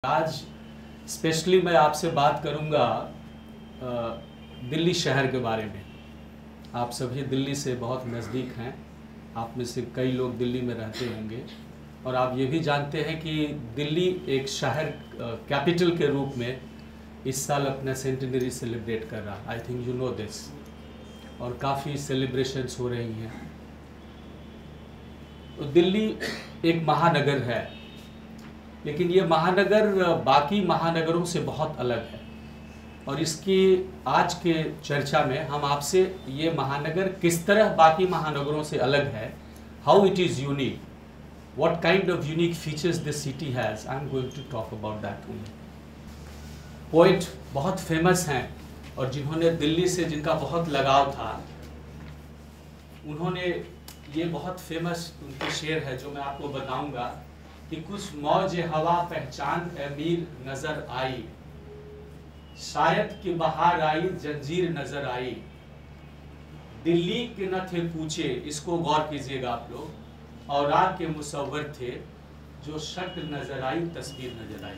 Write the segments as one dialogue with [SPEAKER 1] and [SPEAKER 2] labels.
[SPEAKER 1] आज स्पेशली मैं आपसे बात करूंगा दिल्ली शहर के बारे में। आप सभी दिल्ली से बहुत नज़दीक हैं, आप में से कई लोग दिल्ली में रहते होंगे और आप ये भी जानते हैं कि दिल्ली एक शहर कैपिटल के रूप में इस साल अपना सेंटेनरी सेलिब्रेट कर रहा। I think you know this, और काफ़ी सेलिब्रेशंस हो रही हैं। तो दिल्ली एक महानगर है, लेकिन ये महानगर बाकी महानगरों से बहुत अलग है और इसकी आज के चर्चा में हम आपसे ये महानगर किस तरह बाकी महानगरों से अलग है, how it is unique, what kind of unique features this city has, I'm going to talk about that only. Poet बहुत फेमस हैं और जिन्होंने दिल्ली से जिनका बहुत लगाव था, उन्होंने ये बहुत फेमस उनके शेर है जो मैं आपको बताऊंगा कि कुछ मौज हवा पहचान अमीर नजर आई, शायद कि बहार आई जंजीर नजर आई, दिल्ली के न थे पूछे, इसको गौर कीजिएगा आप लोग, और आग के मुसव्वर थे जो शक्ल नजर आई तस्वीर नजर आई।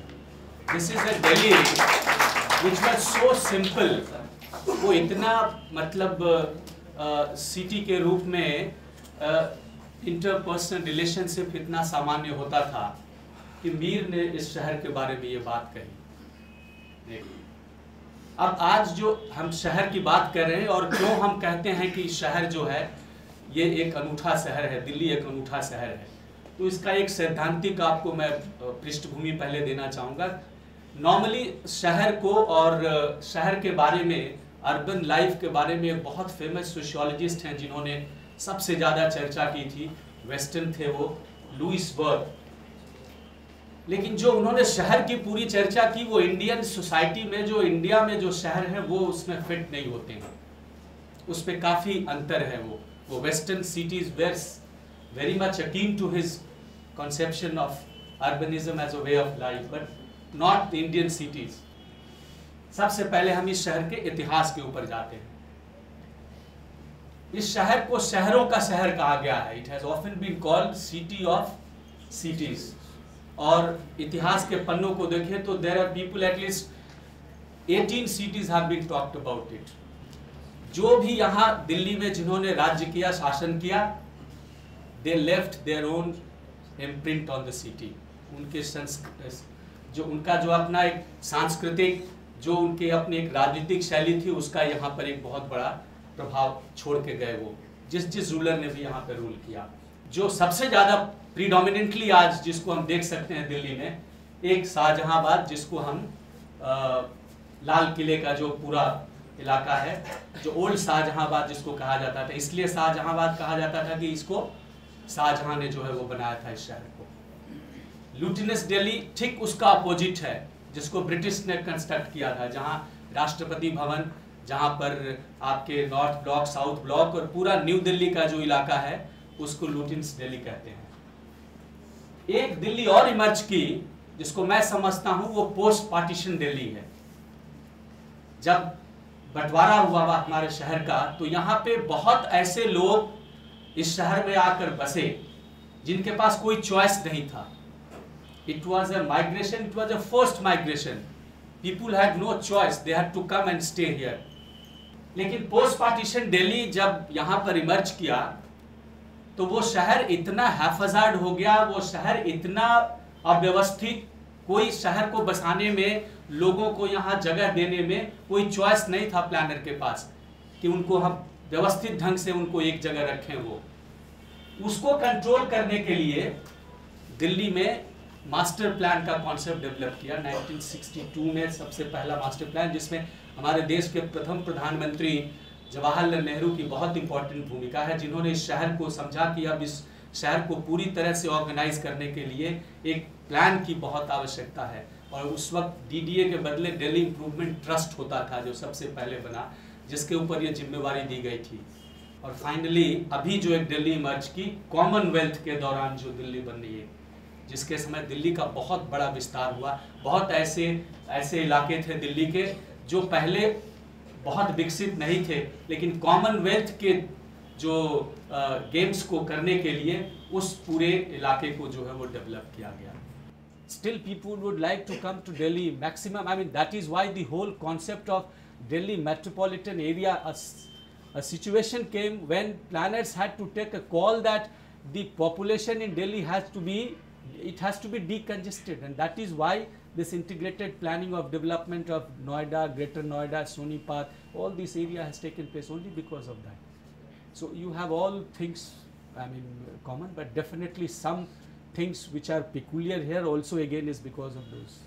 [SPEAKER 1] This is a Delhi which was so simple. वो इतना मतलब सिटी के रूप में इंटरपर्सनल रिलेशनशिप इतना सामान्य होता था कि मीर ने इस शहर के बारे में ये बात कही। अब आज जो हम शहर की बात कर रहे हैं और क्यों हम कहते हैं कि शहर जो है ये एक अनूठा शहर है, दिल्ली एक अनूठा शहर है, तो इसका एक सैद्धांतिक आपको मैं पृष्ठभूमि पहले देना चाहूँगा। नॉर्मली शहर को और शहर के बारे में, अर्बन लाइफ के बारे में बहुत फेमस सोशियोलॉजिस्ट हैं जिन्होंने सबसे ज़्यादा चर्चा की थी, वेस्टर्न थे वो, लुइस बर्ग। लेकिन जो उन्होंने शहर की पूरी चर्चा की वो इंडियन सोसाइटी में, जो इंडिया में जो शहर है वो उसमें फिट नहीं होते हैं, उस पर काफ़ी अंतर है। वो western cities were very much akin to his conception of urbanism as a way of life, but not the Indian cities. सबसे पहले हम इस शहर के इतिहास के ऊपर जाते हैं। इस शहर को शहरों का शहर कहा गया है। It has often been called city of cities. और इतिहास के पन्नों को देखें तो there are people at least 18 cities have been talked about it. जो भी यहाँ दिल्ली में जिन्होंने राज्य किया, शासन किया, they left their own imprint on the city. उनके जो उनका जो अपना एक सांस्कृतिक, जो उनके अपनी एक राजनीतिक शैली थी, उसका यहाँ पर एक बहुत बड़ा प्रभाव छोड़ के गए। वो जिस रूलर ने भी यहाँ पर रूल किया, जो सबसे ज़्यादा प्रीडोमिनेंटली आज जिसको हम देख सकते हैं दिल्ली में, एक शाहजहांबाद, जिसको हम लाल किले का जो पूरा इलाका है, जो ओल्ड शाहजहांबाद जिसको कहा जाता था, इसलिए शाहजहांबाद कहा जाता था कि इसको शाहजहां ने जो है वो बनाया था इस शहर को। लुटिनस दिल्ली ठीक उसका अपोजिट है, जिसको ब्रिटिश ने कंस्ट्रक्ट किया था, जहां राष्ट्रपति भवन, जहां पर आपके नॉर्थ ब्लॉक, साउथ ब्लॉक और पूरा न्यू दिल्ली का जो इलाका है उसको लुटिनस दिल्ली कहते हैं। एक दिल्ली और इमर्ज की जिसको मैं समझता हूं वो पोस्ट पार्टीशन दिल्ली है। जब बंटवारा हुआ हमारे शहर का, तो यहाँ पे बहुत ऐसे लोग इस शहर में आकर बसे जिनके पास कोई चॉइस नहीं था। It was a migration, it was a forced migration, people had no choice, they had to come and stay here. लेकिन पोस्ट पार्टीशन दिल्ली जब यहाँ पर इमर्ज किया तो वो शहर इतना हैफजार्ड हो गया, वो शहर इतना अव्यवस्थित, कोई शहर को बसाने में, लोगों को यहाँ जगह देने में कोई चॉइस नहीं था प्लानर के पास कि उनको हम व्यवस्थित ढंग से उनको एक जगह रखें। वो उसको कंट्रोल करने के लिए दिल्ली में मास्टर प्लान का कॉन्सेप्ट डेवलप किया 1962 में, सबसे पहला मास्टर प्लान, जिसमें हमारे देश के प्रथम प्रधानमंत्री जवाहरलाल नेहरू की बहुत इंपॉर्टेंट भूमिका है, जिन्होंने इस शहर को समझा कि अब इस शहर को पूरी तरह से ऑर्गेनाइज करने के लिए एक प्लान की बहुत आवश्यकता है। और उस वक्त डीडीए के बदले दिल्ली इंप्रूवमेंट ट्रस्ट होता था जो सबसे पहले बना, जिसके ऊपर ये जिम्मेवारी दी गई थी। और फाइनली अभी जो एक दिल्ली इमर्ज की कॉमनवेल्थ के दौरान जो दिल्ली बन रही है, जिसके समय दिल्ली का बहुत बड़ा विस्तार हुआ। बहुत ऐसे इलाके थे दिल्ली के जो पहले बहुत विकसित नहीं थे, लेकिन कॉमनवेल्थ के जो गेम्स को करने के लिए उस पूरे इलाके को जो है वो डेवलप किया गया। Still people would like to come to Delhi maximum. I mean, that is why the whole concept of Delhi metropolitan area, a situation came when planners had to take a call that the population in Delhi has to be decongested, and that is why this integrated planning of development of Noida, Greater Noida, Sonipat, all this area has taken place only because of that. So you have all things, I mean, common, but definitely some things which are peculiar here also again is because of those.